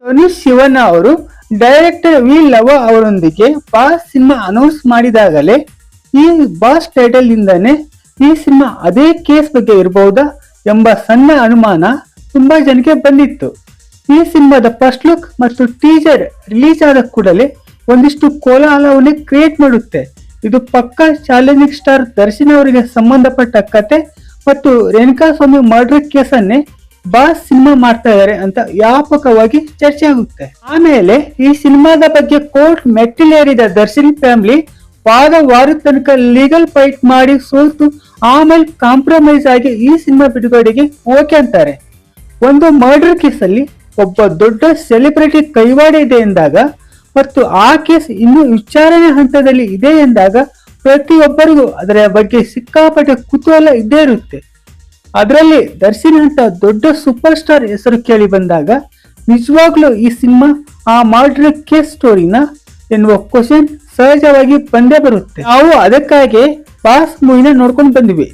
ತನುಷ್ ಶಿವಣ್ಣ ಅವರು director V Lava ಅವರೊಂದಿಗೆ boss cinema announce ಮಾಡಿದಾಗಲೇ ಈ ಬಾಸ್ ಟೈಟಲ್ ಇಂದಾನೆ ಈ ಸಿನಿಮಾ ಅದೇ ಕೇಸ್ ಬಗ್ಗೆ ಇರಬಹುದಾ ಎಂಬ ಸಣ್ಣ ಅನುಮಾನ ತುಂಬಾ ಜನಕ್ಕೆ ಬಂದಿತ್ತು. ಈ ಸಿನಿಮಾದ ಫಸ್ಟ್ ಲುಕ್ ಮತ್ತು ಟೀಸರ್ ರಿಲೀಸ್ ಆದ ಕೂಡಲೇ ಒಂದಿಷ್ಟು ಕೋಲಾಹಲವನ್ನೇ ಕ್ರಿಯೇಟ್ ಮಾಡುತ್ತೆ. ಇದು ಪಕ್ಕಾ ಚಾಲೆಂಜಿಂಗ್ ಸ್ಟಾರ್ ದರ್ಶನ್ ಅವರಿಗೆ ಸಂಬಂಧಪಟ್ಟ ಕತೆ ಮತ್ತು ರೇಣುಕಾಸ್ವಾಮಿ ಮರ್ಡರ್ ಕೇಸನ್ನೇ ಬಾಸ್ ಸಿನಿಮಾ ಮಾಡ್ತಾ ಇದ್ದಾರೆ ಅಂತ ವ್ಯಾಪಕವಾಗಿ ಚರ್ಚೆ ಆಗುತ್ತೆ. ಆಮೇಲೆ ಈ ಸಿನಿಮಾದ ಬಗ್ಗೆ ಕೋರ್ಟ್ ಮೆಟ್ಟಿಲೇರಿದ ದರ್ಶನ್ ಫ್ಯಾಮಿಲಿ ವಾರ ತನಕ ಲೀಗಲ್ ಫೈಟ್ ಮಾಡಿ ಸೋತು ಆಮೇಲೆ ಕಾಂಪ್ರಮೈಸ್ ಆಗಿ ಈ ಸಿನಿಮಾ ಬಿಡುಗಡೆಗೆ ಓಕೆ ಅಂತಾರೆ. ಒಂದು ಮರ್ಡರ್ ಕೇಸಲ್ಲಿ ಒಬ್ಬ ದೊಡ್ಡ ಸೆಲೆಬ್ರಿಟಿ ಕೈವಾಡ ಇದೆ ಎಂದಾಗ ಮತ್ತು ಆ ಕೇಸ್ ಇನ್ನೂ ವಿಚಾರಣೆ ಹಂತದಲ್ಲಿ ಇದೆ ಎಂದಾಗ ಪ್ರತಿಯೊಬ್ಬರಿಗೂ ಅದರ ಬಗ್ಗೆ ಸಿಕ್ಕಾಪಟ್ಟೆ ಕುತೂಹಲ ಇದ್ದೇ ಇರುತ್ತೆ. ಅದರಲ್ಲಿ ದರ್ಶನ್ ಅಂತ ದೊಡ್ಡ ಸೂಪರ್ ಸ್ಟಾರ್ ಹೆಸರು ಕೇಳಿ ಬಂದಾಗ ನಿಜವಾಗ್ಲೂ ಈ ಸಿನಿಮಾ ಆ ಮರ್ಡರ್ ಕೇಸ್ ಸ್ಟೋರಿನ ಎನ್ನುವ ಕ್ವಶನ್ ಸಹಜವಾಗಿ ಬಂದೇ ಬರುತ್ತೆ. ನಾವು ಅದಕ್ಕಾಗಿ ಬಾಸ್ ಮೂವಿನ ನೋಡ್ಕೊಂಡು ಬಂದಿವಿ.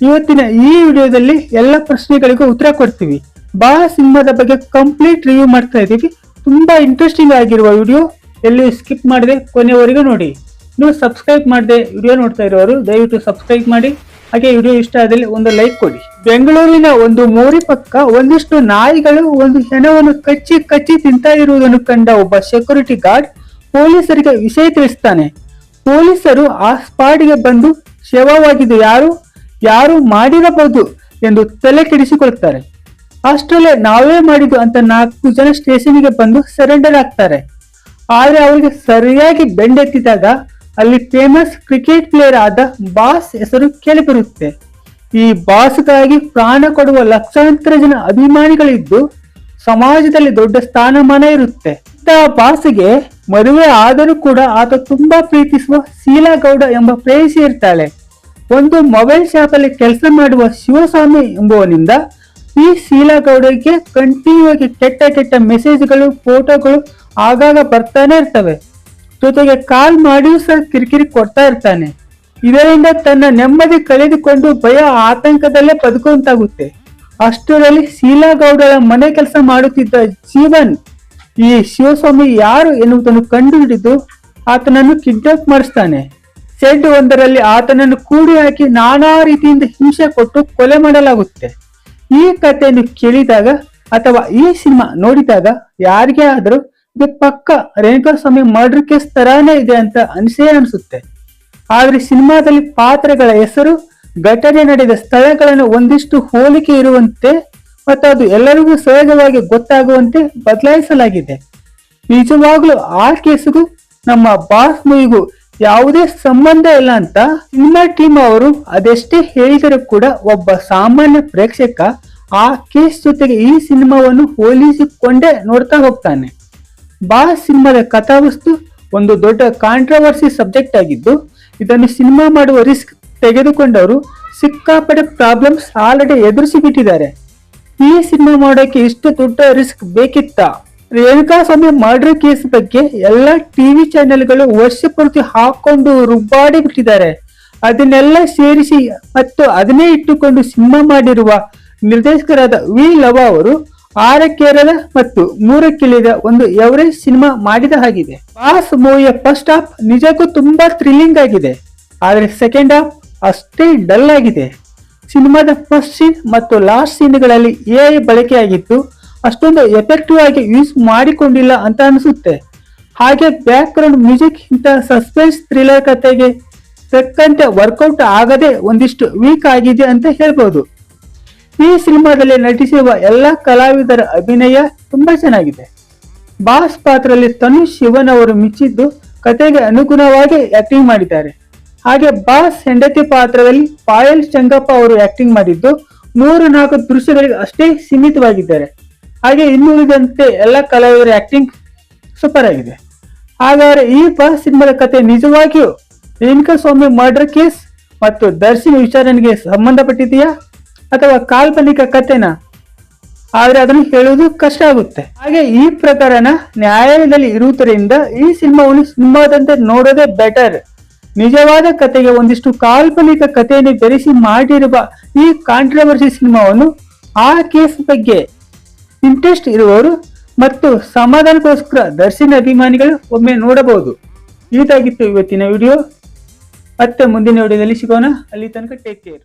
ಇವತ್ತಿನ ಈ ವಿಡಿಯೋದಲ್ಲಿ ಎಲ್ಲ ಪ್ರಶ್ನೆಗಳಿಗೂ ಉತ್ತರ ಕೊಡ್ತೀವಿ. ಬಾಸ್ ಸಿನಿಮಾದ ಬಗ್ಗೆ ಕಂಪ್ಲೀಟ್ ರಿವ್ಯೂ ಮಾಡ್ತಾ ಇದೀವಿ. ತುಂಬಾ ಇಂಟ್ರೆಸ್ಟಿಂಗ್ ಆಗಿರುವ ವಿಡಿಯೋ, ಎಲ್ಲಿ ಸ್ಕಿಪ್ ಮಾಡದೆ ಕೊನೆವರೆಗೂ ನೋಡಿ. ನೀವು ಸಬ್ಸ್ಕ್ರೈಬ್ ಮಾಡದೆ ವಿಡಿಯೋ ನೋಡ್ತಾ ಇರೋರು ದಯವಿಟ್ಟು ಸಬ್ಸ್ಕ್ರೈಬ್ ಮಾಡಿ. ಹಾಗೆ ವಿಡಿಯೋ ಇಷ್ಟ ಆದಲ್ಲಿ ಒಂದು ಲೈಕ್ ಕೊಡಿ. ಬೆಂಗಳೂರಿನ ಒಂದು ಮೋರಿ ಪಕ್ಕ ಒಂದಿಷ್ಟು ನಾಯಿಗಳು ಒಂದು ಹೆಣವನ್ನು ಕಚ್ಚಿ ತಿಂತಾ ಇರುವುದನ್ನು ಕಂಡ ಒಬ್ಬ ಸೆಕ್ಯೂರಿಟಿ ಗಾರ್ಡ್ ಪೊಲೀಸರಿಗೆ ವಿಷಯ ತಿಳಿಸ್ತಾನೆ. ಪೊಲೀಸರು ಆ ಸ್ಪಾಟ್ಗೆ ಬಂದು ಶವವಾಗಿದ್ದು ಯಾರು ಮಾಡಿರಬಹುದು ಎಂದು ತಲೆ ಕೆಡಿಸಿಕೊಳ್ತಾರೆ. ಅಷ್ಟರಲ್ಲೇ ನಾವೇ ಮಾಡಿದ್ದು ಅಂತ 4 ಜನ ಸ್ಟೇಷನ್ಗೆ ಬಂದು ಸರೆಂಡರ್ ಆಗ್ತಾರೆ. ಆದ್ರೆ ಅವರಿಗೆ ಸರಿಯಾಗಿ ಬೆಂಡೆತ್ತಿದಾಗ ಅಲ್ಲಿ ಫೇಮಸ್ ಕ್ರಿಕೆಟ್ ಪ್ಲೇಯರ್ ಆದ ಬಾಸ್ ಹೆಸರು ಕೇಳಿಬರುತ್ತೆ. ಈ ಬಾಸ್ಗಾಗಿ ಪ್ರಾಣ ಕೊಡುವ ಲಕ್ಷಾಂತರ ಜನ ಅಭಿಮಾನಿಗಳಿದ್ದು ಸಮಾಜದಲ್ಲಿ ದೊಡ್ಡ ಸ್ಥಾನಮಾನ ಇರುತ್ತೆ. ಬಾಸ್ಗೆ ಮದುವೆ ಆದರೂ ಕೂಡ ಆತ ತುಂಬಾ ಪ್ರೀತಿಸುವ ಶೀಲಾ ಗೌಡ ಎಂಬ ಪ್ರೇಯಸಿ ಇರ್ತಾಳೆ. ಒಂದು ಮೊಬೈಲ್ ಶಾಪ್ ಅಲ್ಲಿ ಕೆಲಸ ಮಾಡುವ ಶಿವಸ್ವಾಮಿ ಎಂಬುವನಿಂದ ಈ ಶೀಲಾ ಗೌಡಗೆ ಕಂಟಿನ್ಯೂ ಆಗಿ ಕೆಟ್ಟ ಮೆಸೇಜ್ಗಳು, ಫೋಟೋಗಳು ಆಗಾಗ ಬರ್ತಾನೆ ಇರ್ತವೆ. ಜೊತೆಗೆ ಕಾಲ್ ಮಾಡಿಯೂ ಸಹ ಕಿರಿಕಿರಿ ಕೊಡ್ತಾ ಇರ್ತಾನೆ. ಇದರಿಂದ ತನ್ನ ನೆಮ್ಮದಿ ಕಳೆದುಕೊಂಡು ಭಯ ಆತಂಕದಲ್ಲೇ ಬದುಕುವಂತಾಗುತ್ತೆ. ಅಷ್ಟರಲ್ಲಿ ಶೀಲಾ ಗೌಡರ ಮನೆ ಕೆಲಸ ಮಾಡುತ್ತಿದ್ದ ಜೀವನ್ ಈ ಶಿವಸ್ವಾಮಿ ಯಾರು ಎನ್ನುವುದನ್ನು ಕಂಡುಹಿಡಿದು ಆತನನ್ನು ಕಿಡ್ನಾಪ್ ಮಾಡಿಸ್ತಾನೆ. ಶೆಡ್ ಒಂದರಲ್ಲಿ ಆತನನ್ನು ಕೂಡಿ ಹಾಕಿ ನಾನಾ ರೀತಿಯಿಂದ ಹಿಂಸೆ ಕೊಟ್ಟು ಕೊಲೆ ಮಾಡಲಾಗುತ್ತೆ. ಈ ಕಥೆಯನ್ನು ಕೇಳಿದಾಗ ಅಥವಾ ಈ ಸಿನಿಮಾ ನೋಡಿದಾಗ ಯಾರಿಗೇ ಆದ್ರೂ ಇದು ಪಕ್ಕ ರೇಣುಕಾಸ್ವಾಮಿ ಮರ್ಡರ್ ಕೇಸ್ ತರಾನೇ ಇದೆ ಅಂತ ಅನಿಸುತ್ತೆ. ಆದ್ರೆ ಸಿನಿಮಾದಲ್ಲಿ ಪಾತ್ರಗಳ ಹೆಸರು, ಘಟನೆ ನಡೆದ ಸ್ಥಳಗಳನ್ನು ಒಂದಿಷ್ಟು ಹೋಲಿಕೆ ಇರುವಂತೆ ಮತ್ತು ಅದು ಎಲ್ಲರಿಗೂ ಸಹಜವಾಗಿ ಗೊತ್ತಾಗುವಂತೆ ಬದಲಾಯಿಸಲಾಗಿದೆ. ನಿಜವಾಗ್ಲೂ ಆ ಕೇಸಿಗೂ ನಮ್ಮ ಬಾಸ್ ಮೂವಿಗೂ ಯಾವುದೇ ಸಂಬಂಧ ಇಲ್ಲ ಅಂತ ಸಿನಿಮಾ ಟೀಮ್ ಅವರು ಅದೆಷ್ಟೇ ಹೇಳಿದರೂ ಕೂಡ ಒಬ್ಬ ಸಾಮಾನ್ಯ ಪ್ರೇಕ್ಷಕ ಆ ಕೇಸ್ ಜೊತೆಗೆ ಈ ಸಿನಿಮಾವನ್ನು ಹೋಲಿಸಿಕೊಂಡೇ ನೋಡ್ತಾ ಹೋಗ್ತಾನೆ. ಬಾಸ್ ಸಿನಿಮಾದ ಕಥಾವಸ್ತು ಒಂದು ದೊಡ್ಡ ಕಾಂಟ್ರವರ್ಸಿ ಸಬ್ಜೆಕ್ಟ್ ಆಗಿದ್ದು ಇದನ್ನು ಸಿನಿಮಾ ಮಾಡುವ ರಿಸ್ಕ್ ತೆಗೆದುಕೊಂಡವರು ಸಿಕ್ಕಾಪಟ್ಟೆ ಪ್ರಾಬ್ಲಮ್ಸ್ ಆಲ್ರೆಡಿ ಎದುರಿಸಿ ಬಿಟ್ಟಿದ್ದಾರೆ. ಈ ಸಿನಿಮಾ ಮಾಡೋಕೆ ಇಷ್ಟು ದೊಡ್ಡ ರಿಸ್ಕ್ ಬೇಕಿತ್ತಾ? ರೇಣುಕಾಸ್ವಾಮಿ ಮರ್ಡರ್ ಕೇಸ್ ಬಗ್ಗೆ ಎಲ್ಲ ಟಿವಿ ಚಾನೆಲ್ಗಳು ವರ್ಷ ಪೂರ್ತಿ ಹಾಕೊಂಡು ರುಬ್ಬಾಡಿ ಬಿಟ್ಟಿದ್ದಾರೆ. ಅದನ್ನೆಲ್ಲ ಸೇರಿಸಿ ಮತ್ತು ಅದನ್ನೇ ಇಟ್ಟುಕೊಂಡು ಸಿನಿಮಾ ಮಾಡಿರುವ ನಿರ್ದೇಶಕರಾದ ವಿ ಲವ ಅವರು 6 ಮತ್ತು 3 ಒಂದು ಎವರೇಜ್ ಸಿನಿಮಾ ಮಾಡಿದ ಹಾಗಿದೆ. ಬಾಸ್ ಮೂವಿಯ ಫಸ್ಟ್ ಹಾಫ್ ನಿಜಕ್ಕೂ ತುಂಬಾ ಥ್ರಿಲ್ಲಿಂಗ್ ಆಗಿದೆ. ಆದ್ರೆ ಸೆಕೆಂಡ್ ಹಾಫ್ ಅಷ್ಟೇ ಡಲ್ ಆಗಿದೆ. ಸಿನಿಮಾದ ಫಸ್ಟ್ ಸೀನ್ ಮತ್ತು ಲಾಸ್ಟ್ ಸೀನ್ಗಳಲ್ಲಿ AI ಬಳಕೆಯಾಗಿದ್ದು ಅಷ್ಟೊಂದು ಎಫೆಕ್ಟಿವ್ ಆಗಿ ಯೂಸ್ ಮಾಡಿಕೊಂಡಿಲ್ಲ ಅಂತ ಅನಿಸುತ್ತೆ. ಹಾಗೆ ಬ್ಯಾಕ್ ಗ್ರೌಂಡ್ ಮ್ಯೂಸಿಕ್ ಇಂತ ಸಸ್ಪೆನ್ಸ್ ಥ್ರಿಲ್ಲರ್ ಕಥೆಗೆ ತಕ್ಕಂತೆ ವರ್ಕೌಟ್ ಆಗದೆ ಒಂದಿಷ್ಟು ವೀಕ್ ಆಗಿದೆ ಅಂತ ಹೇಳ್ಬೋದು. ಈ ಸಿನಿಮಾದಲ್ಲಿ ನಟಿಸಿರುವ ಎಲ್ಲ ಕಲಾವಿದರ ಅಭಿನಯ ತುಂಬಾ ಚೆನ್ನಾಗಿದೆ. ಬಾಸ್ ಪಾತ್ರದಲ್ಲಿ ತನುಷ್ ಶಿವನ್ ಅವರು ಮಿಚ್ಚಿದ್ದು ಕತೆಗೆ ಅನುಗುಣವಾಗಿ ಆಕ್ಟಿಂಗ್ ಮಾಡಿದ್ದಾರೆ. ಹಾಗೆ ಬಾಸ್ ಹೆಂಡತಿ ಪಾತ್ರದಲ್ಲಿ ಪಾಯಲ್ ಚಂಗಪ್ಪ ಅವರು ಆಕ್ಟಿಂಗ್ ಮಾಡಿದ್ದು 3-4 ದೃಶ್ಯಗಳಿಗೆ ಅಷ್ಟೇ ಸೀಮಿತವಾಗಿದ್ದಾರೆ. ಹಾಗೆ ಇನ್ನುಳಿದಂತೆ ಎಲ್ಲ ಕಲಾವಿದರ ಆಕ್ಟಿಂಗ್ ಸೂಪರ್ ಆಗಿದೆ. ಹಾಗಾದ್ರೆ ಈ ಬಾಸ್ ಸಿನಿಮಾದ ಕತೆ ನಿಜವಾಗಿಯೂ ರೇಣುಕಾಸ್ವಾಮಿ ಮರ್ಡರ್ ಕೇಸ್ ಮತ್ತು ದರ್ಶನ್ ವಿಚಾರಣೆಗೆ ಸಂಬಂಧಪಟ್ಟಿದೆಯಾ ಅಥವಾ ಕಾಲ್ಪನಿಕ ಕಥೆನಾ? ಆದ್ರೆ ಅದನ್ನು ಹೇಳುವುದು ಕಷ್ಟ ಆಗುತ್ತೆ. ಹಾಗೆ ಈ ಪ್ರಕರಣ ನ್ಯಾಯಾಲಯದಲ್ಲಿ ಇರುವುದರಿಂದ ಈ ಸಿನಿಮಾದಂತೆ ನೋಡೋದೇ ಬೆಟರ್. ನಿಜವಾದ ಕಥೆಗೆ ಒಂದಿಷ್ಟು ಕಾಲ್ಪನಿಕ ಕಥೆಯನ್ನು ಬೆರೆಸಿ ಮಾಡಿರುವ ಈ ಕಾಂಟ್ರವರ್ಸಿ ಸಿನಿಮಾವನ್ನು ಆ ಕೇಸ್ ಬಗ್ಗೆ ಇಂಟ್ರೆಸ್ಟ್ ಇರುವವರು ಮತ್ತು ಸಮಾಧಾನಕ್ಕೋಸ್ಕರ ದರ್ಶನ್ ಅಭಿಮಾನಿಗಳು ಒಮ್ಮೆ ನೋಡಬಹುದು. ಇದಾಗಿತ್ತು ಇವತ್ತಿನ ವಿಡಿಯೋ. ಮತ್ತೆ ಮುಂದಿನ ವಿಡಿಯೋದಲ್ಲಿ ಸಿಗೋಣ. ಅಲ್ಲಿ ತನಕ ಟೇಕ್ ಕೇರ್.